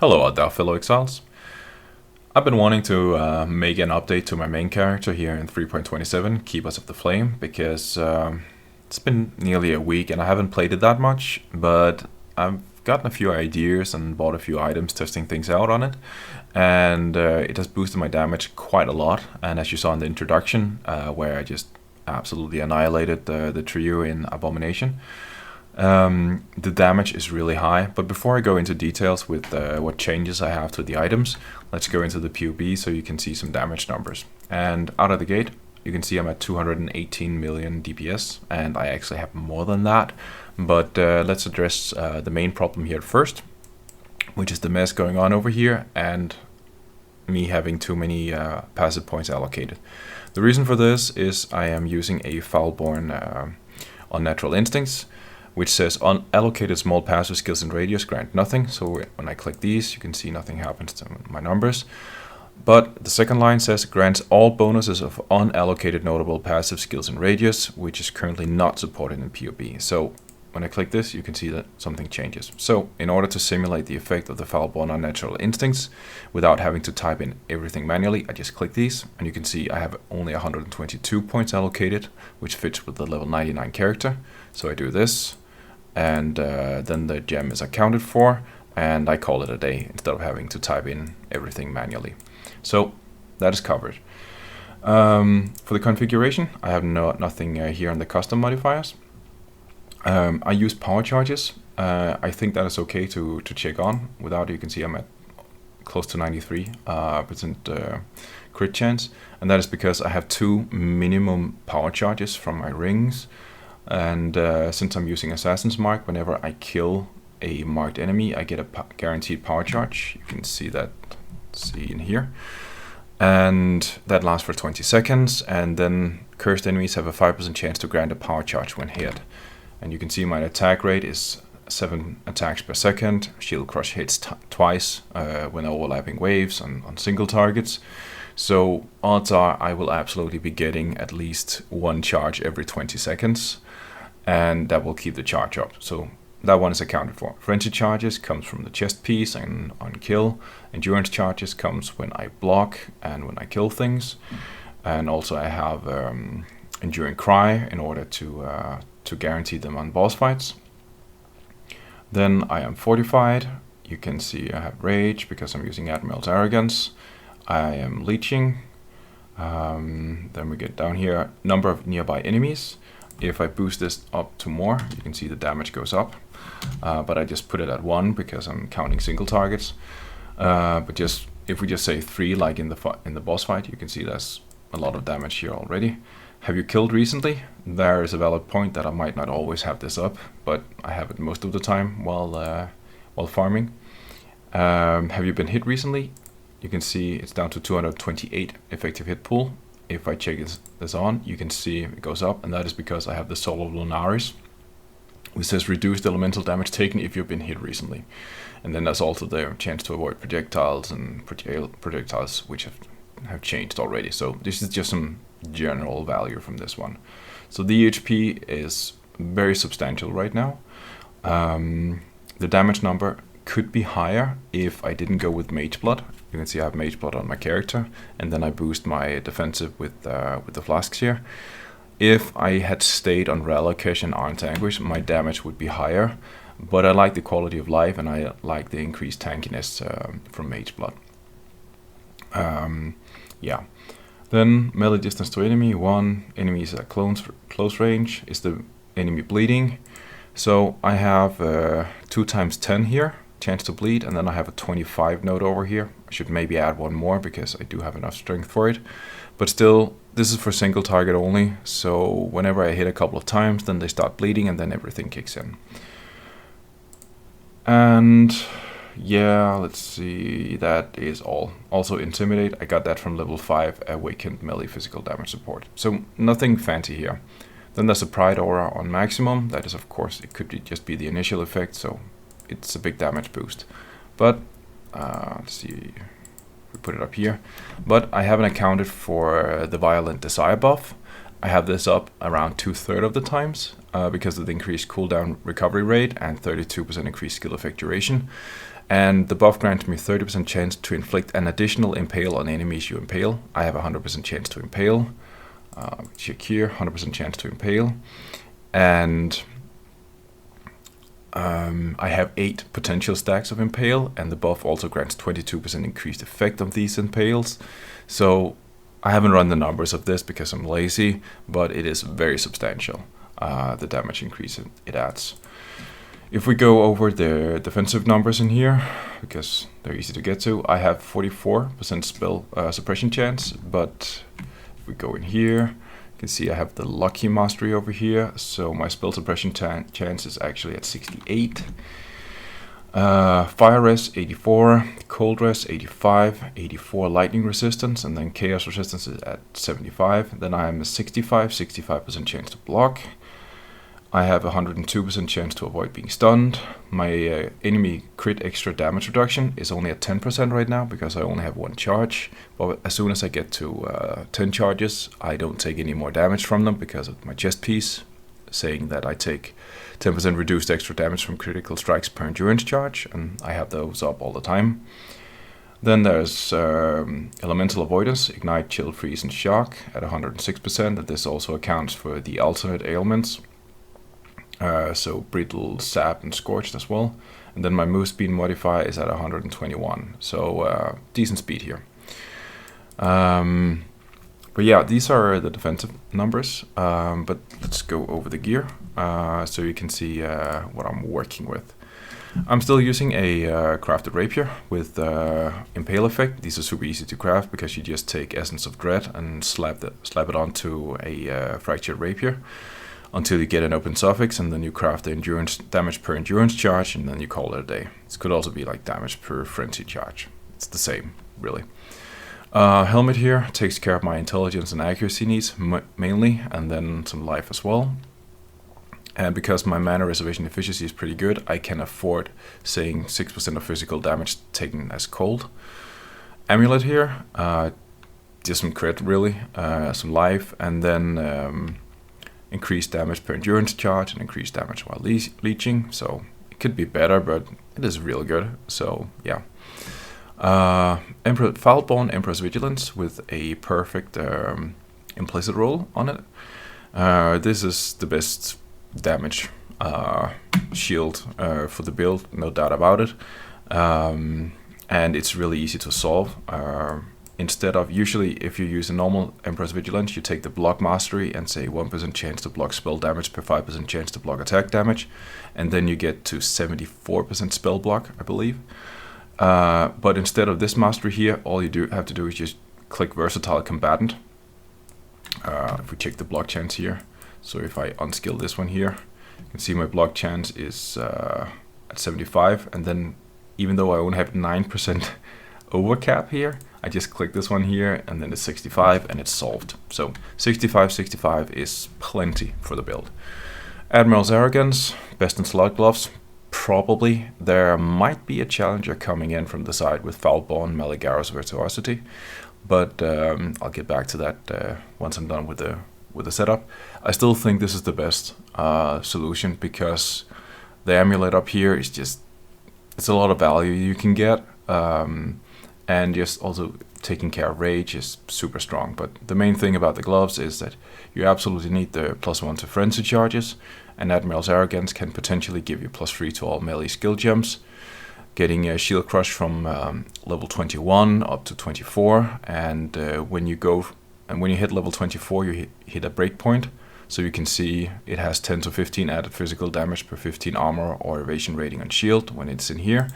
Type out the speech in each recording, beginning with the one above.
Hello out there, fellow exiles. I've been wanting to make an update to my main character here in 3.27, Keepers of the Flame, because it's been nearly a week and I haven't played it that much, but I've gotten a few ideas and bought a few items testing things out on it, and it has boosted my damage quite a lot. And as you saw in the introduction, where I just absolutely annihilated the trio in Abomination, the damage is really high. But before I go into details with what changes I have to the items, let's go into the PoB so you can see some damage numbers. And out of the gate, you can see I'm at 218 million DPS, and I actually have more than that. But let's address the main problem here first, which is the mess going on over here and me having too many passive points allocated. The reason for this is I am using a Foulborn Unnatural Instincts, which says unallocated small passive skills and radius grant nothing. So when I click these, you can see nothing happens to my numbers. But the second line says grants all bonuses of unallocated notable passive skills and radius, which is currently not supported in PoB. So when I click this, you can see that something changes. So in order to simulate the effect of the Foulborn Unnatural Instincts without having to type in everything manually, I just click these, and you can see I have only 122 points allocated, which fits with the level 99 character. So I do this, and then the gem is accounted for, and I call it a day instead of having to type in everything manually. So that is covered. For the configuration, I have nothing here in the custom modifiers. I use power charges. I think that is okay to check on. Without it, you can see I'm at close to 93% crit chance, and that is because I have 2 minimum power charges from my rings. And since I'm using Assassin's Mark, whenever I kill a marked enemy, I get a guaranteed power charge. You can see that in here. And that lasts for 20 seconds. And then cursed enemies have a 5% chance to grant a power charge when hit. And you can see my attack rate is 7 attacks per second. Shield Crush hits twice when overlapping waves on single targets. So odds are I will absolutely be getting at least 1 charge every 20 seconds. And that will keep the charge up. So that one is accounted for. Frenzy charges comes from the chest piece and on kill. Endurance charges comes when I block and when I kill things. And also I have Enduring Cry in order to guarantee them on boss fights. Then I am fortified. You can see I have Rage because I'm using Admiral's Arrogance. I am leeching. Then we get down here, number of nearby enemies. If I boost this up to more, you can see the damage goes up. But I just put it at 1 because I'm counting single targets. But just if we just say 3, like in the boss fight, you can see there's a lot of damage here already. Have you killed recently? There is a valid point that I might not always have this up, but I have it most of the time while farming. Have you been hit recently? You can see it's down to 228 effective hit pool. If I check this on, you can see it goes up, and that is because I have the Soul of Lunaris, which says reduced elemental damage taken if you've been hit recently. And then there's also the chance to avoid projectiles and projectiles which have changed already. So this is just some general value from this one. So the eHP is very substantial right now. The damage number could be higher if I didn't go with Mage Blood. You can see I have Mage Blood on my character, and then I boost my defensive with the flasks here. If I had stayed on Relocation and Armed Anguish, my damage would be higher, but I like the quality of life and I like the increased tankiness from Mage Blood. Yeah. Then melee distance to enemy, 1. Enemies at close range. Is the enemy bleeding? So I have 2 times 10 here, chance to bleed, and then I have a 25 node over here. I should maybe add 1 more because I do have enough strength for it. But still, this is for single target only, so whenever I hit a couple of times, then they start bleeding and then everything kicks in. And yeah, let's see, that is all. Also Intimidate, I got that from level 5 Awakened Melee Physical Damage Support. So nothing fancy here. Then there's a Pride Aura on maximum. That is, of course, it could just be the initial effect, so it's a big damage boost. But let's see, we put it up here. But I haven't accounted for the Violent Desire buff. I have this up around 2/3 of the times because of the increased cooldown recovery rate and 32% increased skill effect duration. And the buff grants me 30% chance to inflict an additional impale on enemies you impale. I have a 100% chance to impale. Check here, 100% chance to impale. And I have 8 potential stacks of impale, and the buff also grants 22% increased effect of these impales. So I haven't run the numbers of this because I'm lazy, but it is very substantial, the damage increase it adds. If we go over the defensive numbers in here, because they're easy to get to, I have 44% spell suppression chance, but if we go in here, you can see I have the lucky mastery over here, so my spell suppression chance is actually at 68. Fire res 84, cold res 85, 84 lightning resistance, and then chaos resistance is at 75. Then I am a 65% chance to block. I have a 102% chance to avoid being stunned. My enemy crit extra damage reduction is only at 10% right now because I only have 1 charge. But as soon as I get to 10 charges, I don't take any more damage from them because of my chest piece saying that I take 10% reduced extra damage from critical strikes per endurance charge, and I have those up all the time. Then there's elemental avoidance, ignite, chill, freeze, and shock at 106%, and this also accounts for the alternate ailments. So brittle, sap, and scorched as well. And then my move speed modifier is at 121, so decent speed here. But yeah, these are the defensive numbers, but let's go over the gear so you can see what I'm working with. I'm still using a crafted rapier with impale effect. These are super easy to craft because you just take Essence of Dread and slap it onto a fractured rapier until you get an open suffix, and then you craft the endurance damage per endurance charge, and then you call it a day. This could also be like damage per frenzy charge. It's the same, really. Helmet here takes care of my intelligence and accuracy needs mainly, and then some life as well. And because my mana reservation efficiency is pretty good, I can afford saying 6% of physical damage taken as cold. Amulet here, just some crit really, some life, and then increased damage per endurance charge and increased damage while leeching. So it could be better, but it is real good. So yeah. Foulborn Emperor's Vigilance with a perfect implicit roll on it. This is the best damage shield for the build, no doubt about it. And it's really easy to solve. Instead of, usually if you use a normal Emperor's Vigilance, you take the block mastery and say 1% chance to block spell damage per 5% chance to block attack damage, and then you get to 74% spell block, I believe. But instead of this mastery here, all you have to do is just click Versatile Combatant. If we check the block chance here, so if I unskill this one here, you can see my block chance is at 75, and then even though I only have 9% overcap here, I just click this one here, and then it's 65, and it's solved. So 65 is plenty for the build. Admiral's Arrogance, best in slot gloves. Probably there might be a challenger coming in from the side with Foulborn, Maligaro's Virtuosity, but I'll get back to that once I'm done with the setup. I still think this is the best solution because the amulet up here is just, it's a lot of value you can get, and just also taking care of rage is super strong. But the main thing about the gloves is that you absolutely need the +1 to frenzy charges, and Admiral's Arrogance can potentially give you +3 to all melee skill gems, getting a shield crush from level 21 up to 24, and when you hit level 24 you hit a breakpoint, so you can see it has 10 to 15 added physical damage per 15 armor or evasion rating on shield when it's in here.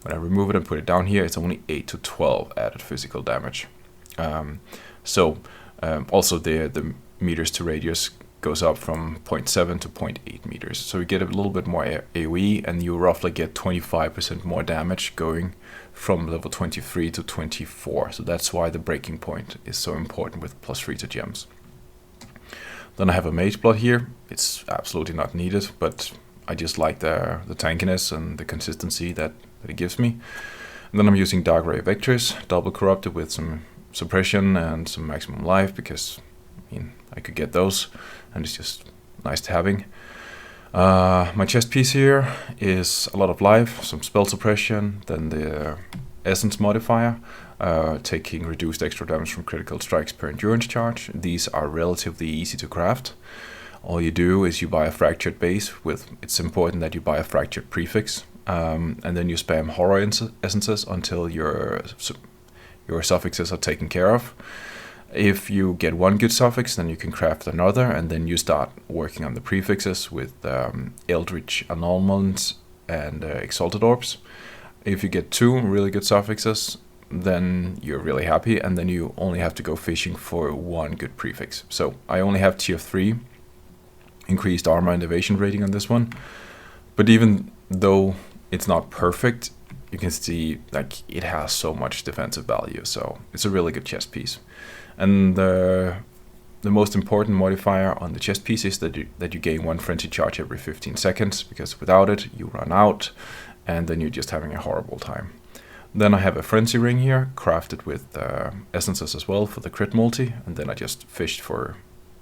When I remove it and put it down here, it's only 8 to 12 added physical damage. Also the meters to radius goes up from 0.7 to 0.8 meters. So you get a little bit more AoE, and you roughly get 25% more damage going from level 23 to 24. So that's why the breaking point is so important with +3 to gems. Then I have a Mage Blood here. It's absolutely not needed, but I just like the tankiness and the consistency that it gives me. And then I'm using Dark Ray Vectors, double corrupted with some suppression and some maximum life, because I mean I could get those and it's just nice to having. My chest piece here is a lot of life, some spell suppression, then the essence modifier, taking reduced extra damage from critical strikes per endurance charge. These are relatively easy to craft. All you do is you buy a fractured base it's important that you buy a fractured prefix, and then you spam horror essences until your suffixes are taken care of. If you get one good suffix, then you can craft another, and then you start working on the prefixes with Eldritch Anomalies and Exalted Orbs. If you get two really good suffixes, then you're really happy, and then you only have to go fishing for one good prefix. So I only have tier 3 increased armor and evasion rating on this one, but even though it's not perfect, you can see like it has so much defensive value, so it's a really good chest piece. And the most important modifier on the chest piece is that you gain 1 frenzy charge every 15 seconds, because without it you run out, and then you're just having a horrible time. Then I have a frenzy ring here, crafted with essences as well for the crit multi, and then I just fished for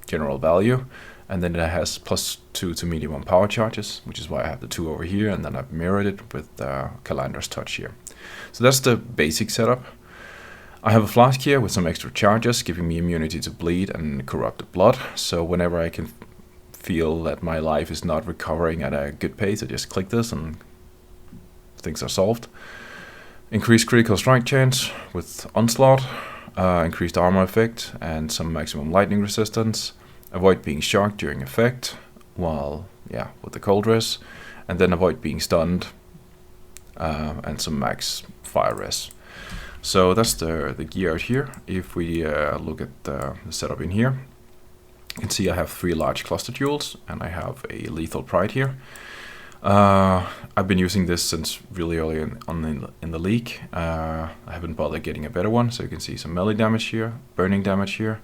general value, and then it has +2 to medium power charges, which is why I have the 2 over here, and then I've mirrored it with Calandra's touch here. So that's the basic setup. I have a flask here with some extra charges, giving me immunity to bleed and corrupted blood, so whenever I can feel that my life is not recovering at a good pace, I just click this and things are solved. Increased critical strike chance with Onslaught, increased armor effect and some maximum lightning resistance, avoid being shocked during effect, with the cold res, and then avoid being stunned, and some max fire res. So that's the gear out here. If we look at the setup in here, you can see I have 3 large cluster jewels, and I have a lethal pride here. I've been using this since really early in the league. I haven't bothered getting a better one, so you can see some melee damage here, burning damage here,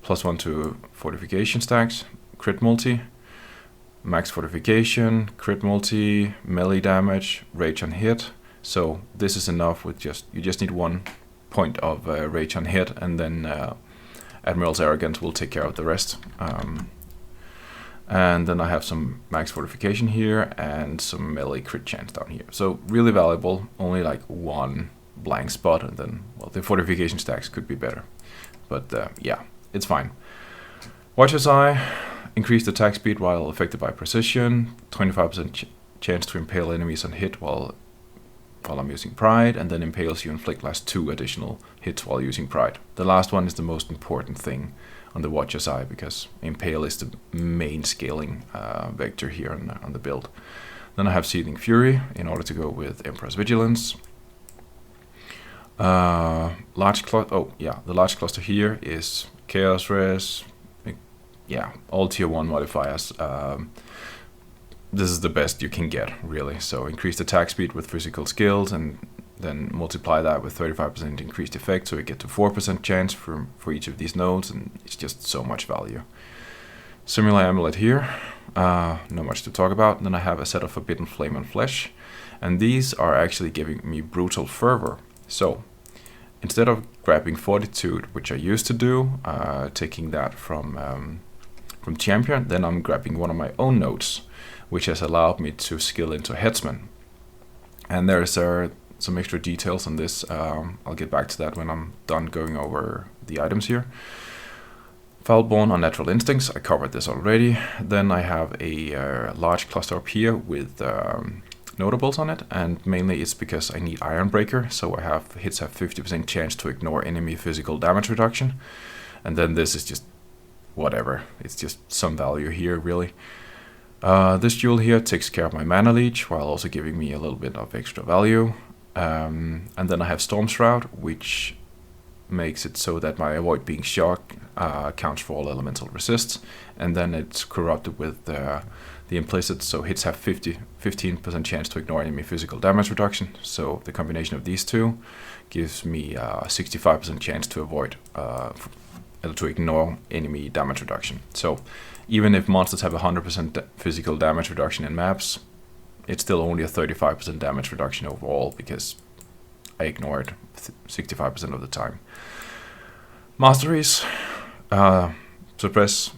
+1 to fortification stacks, crit multi, max fortification, crit multi, melee damage, rage on hit. So this is enough with you just need 1 point of rage on hit, and then Admiral's Arrogance will take care of the rest. And then I have some max fortification here and some melee crit chance down here. So really valuable, only like 1 blank spot, and then the fortification stacks could be better. But yeah, it's fine. Watcher's Eye, increased attack speed while affected by precision, 25% chance to impale enemies on hit while I'm using Pride, and then impales you inflict last 2 additional hits while using Pride. The last one is the most important thing on the Watcher's Eye, because impale is the main scaling vector here on the build. Then I have Seething Fury in order to go with Emperor's Vigilance. The large cluster here is Chaos Res. All tier 1 modifiers. This is the best you can get, really. So increased attack speed with physical skills, and then multiply that with 35% increased effect, so we get to 4% chance for each of these nodes, and it's just so much value. Similar amulet here, not much to talk about. Then I have a set of Forbidden Flame and Flesh, and these are actually giving me Brutal Fervor. So instead of grabbing Fortitude, which I used to do, taking that from Champion, then I'm grabbing one of my own nodes, which has allowed me to skill into Headsman. And there's some extra details on this. I'll get back to that when I'm done going over the items here. Foulborn, Unnatural Instincts, I covered this already. Then I have a large cluster up here with notables on it, and mainly it's because I need Ironbreaker, so hits have 50% chance to ignore enemy physical damage reduction. And then this is just whatever, it's just some value here, really. This jewel here takes care of my mana leech while also giving me a little bit of extra value. And then I have Storm Shroud, which makes it so that my avoid being shocked counts for all elemental resists, and then it's corrupted with the implicit, so hits have 15% chance to ignore enemy physical damage reduction. So the combination of these two gives me 65% chance to avoid to ignore enemy damage reduction. So even if monsters have 100% physical damage reduction in maps, it's still only a 35% damage reduction overall, because I ignore it 65% of the time. Masteries, Suppress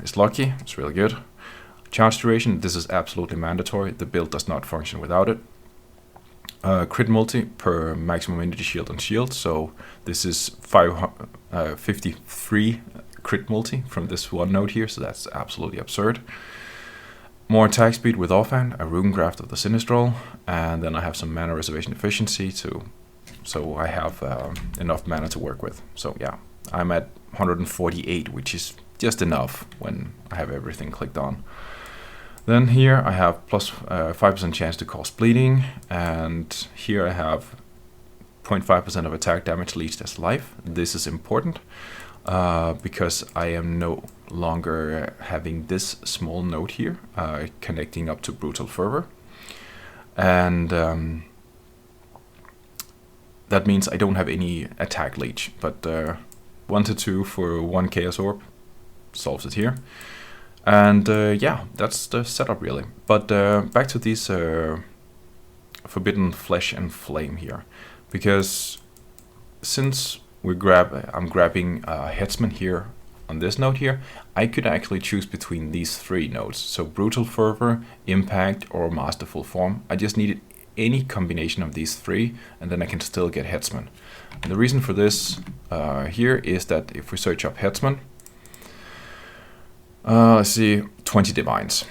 is lucky, it's really good. Charge duration, this is absolutely mandatory. The build does not function without it. Crit multi per maximum energy shield and shield. So this is 53 crit multi from this one node here. So that's absolutely absurd. More attack speed with offhand, a rune graft of the Sinistral, and then I have some mana reservation efficiency so I have enough mana to work with. So yeah, I'm at 148, which is just enough when I have everything clicked on. Then here I have plus 5% chance to cause bleeding, and here I have 0.5% of attack damage leached as life. This is important because I am no longer having this small node here connecting up to Brutal Fervor, and that means I don't have any attack leech, but 1 to 2 for 1 Chaos Orb solves it here. And yeah, that's the setup really. But back to these Forbidden Flesh and Flame here, because since I'm grabbing Headsman here on this node here, I could actually choose between these 3 nodes. So Brutal Fervor, Impact, or Masterful Form. I just needed any combination of these 3, and then I can still get Headsman. And the reason for this here is that if we search up Headsman, let's see, 20 divines.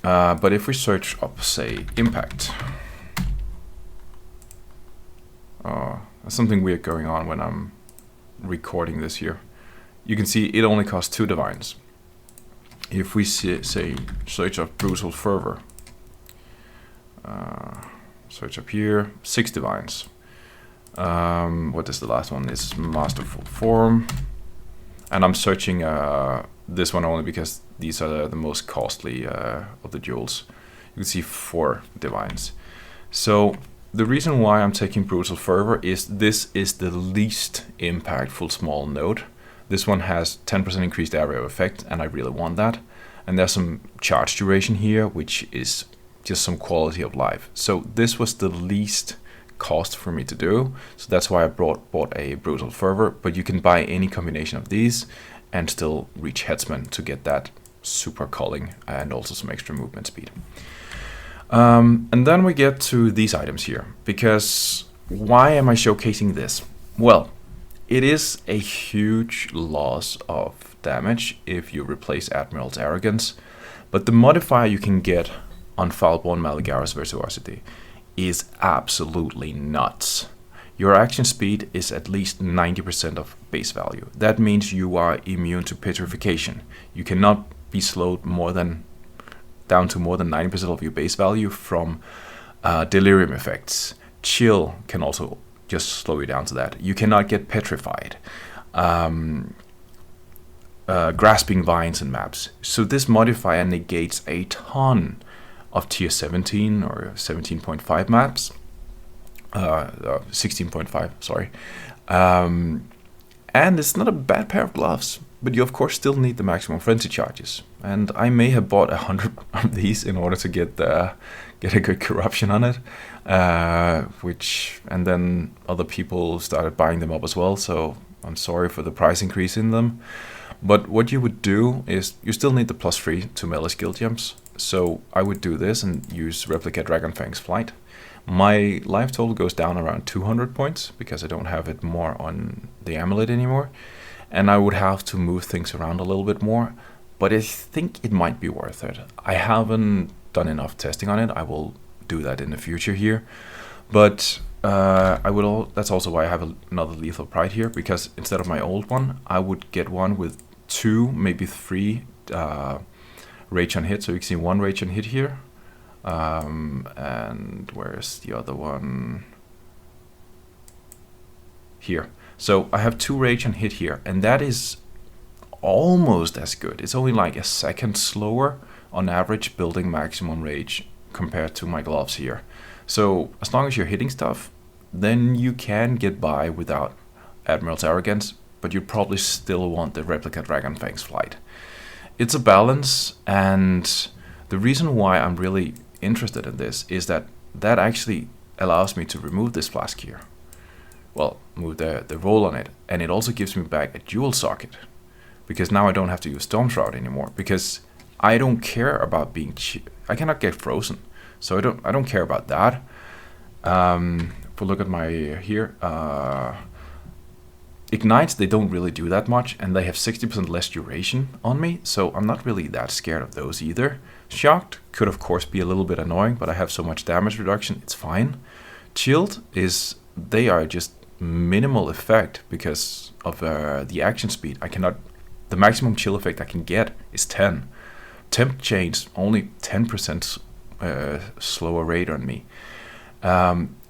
But if we search up, say, Impact, there's something weird going on when I'm recording this here. You can see it only costs 2 divines. If we say search up Brutal Fervor, search up here, 6 divines. What is the last one? It's Masterful Form, and I'm searching this one only because these are the most costly of the jewels. You can see 4 divines. So the reason why I'm taking Brutal Fervor is this is the least impactful small node. This one has 10% increased area of effect, and I really want that. And there's some charge duration here, which is just some quality of life. So this was the least cost for me to do. So that's why I bought a Brutal Fervor, but you can buy any combination of these and still reach Headsman to get that super culling and also some extra movement speed. And then we get to these items here, because why am I showcasing this? Well, it is a huge loss of damage if you replace Admiral's Arrogance, but the modifier you can get on Foulborn Maligaris Virtuosity is absolutely nuts. Your action speed is at least 90% of base value. That means you are immune to petrification. You cannot be slowed down to more than 90% of your base value from delirium effects. Chill can also just slow you down to that. You cannot get petrified. Grasping vines and maps. So this modifier negates a ton of tier 17 or 17.5 maps. 16.5, sorry. And it's not a bad pair of gloves, but you of course still need the maximum frenzy charges. And I may have bought 100 of these in order to get a good corruption on it, and then other people started buying them up as well, so I'm sorry for the price increase in them. But what you would do is you still need the +3 to melee skill jumps, so I would do this and use Replica Dragonfang's Flight. My life total goes down around 200 points because I don't have it more on the amulet anymore, and I would have to move things around a little bit more, but I think it might be worth it. I haven't done enough testing on it. I will do that in the future here, but that's also why I have another Lethal Pride here, because instead of my old one, I would get one with 2, maybe 3 rage on hit. So you can see 1 rage on hit here, and where's the other one? Here. So I have 2 rage on hit here, and that is almost as good. It's only like a second slower on average building maximum rage compared to my gloves here. So as long as you're hitting stuff, then you can get by without Admiral's Arrogance, but you probably still want the Replica Dragonfang's Flight. It's a balance, and the reason why I'm really interested in this is that actually allows me to remove this flask here. Well, move the roll on it, and it also gives me back a dual socket, because now I don't have to use Storm Shroud anymore, because I don't care about being I cannot get frozen, so I don't care about that. If we look at my here, ignites, they don't really do that much, and they have 60% less duration on me, so I'm not really that scared of those either. Shocked could of course be a little bit annoying, but I have so much damage reduction, it's fine. Chilled is, they are just minimal effect because of the action speed. The maximum chill effect I can get is 10. Temp change only 10% slower rate on me.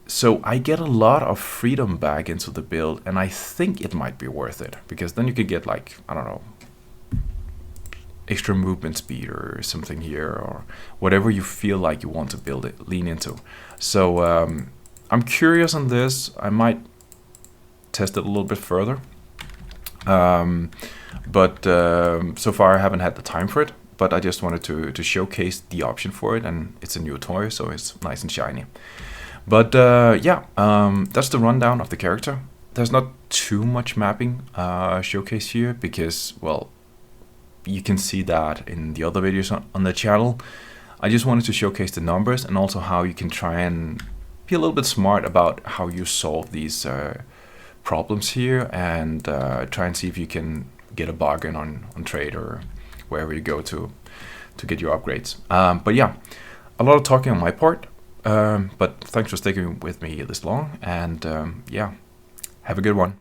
So I get a lot of freedom back into the build, and I think it might be worth it, because then you could get like, I don't know, extra movement speed or something here, or whatever you feel like you want to build it, lean into. So I'm curious on this. I might test it a little bit further. But so far I haven't had the time for it, but I just wanted to showcase the option for it, and it's a new toy, so it's nice and shiny. But yeah, that's the rundown of the character. There's not too much mapping showcased here, because, well, you can see that in the other videos on the channel. I just wanted to showcase the numbers, and also how you can try and be a little bit smart about how you solve these problems here, and try and see if you can get a bargain on trade or wherever you go to get your upgrades. But yeah, a lot of talking on my part, but thanks for sticking with me this long, and yeah, have a good one.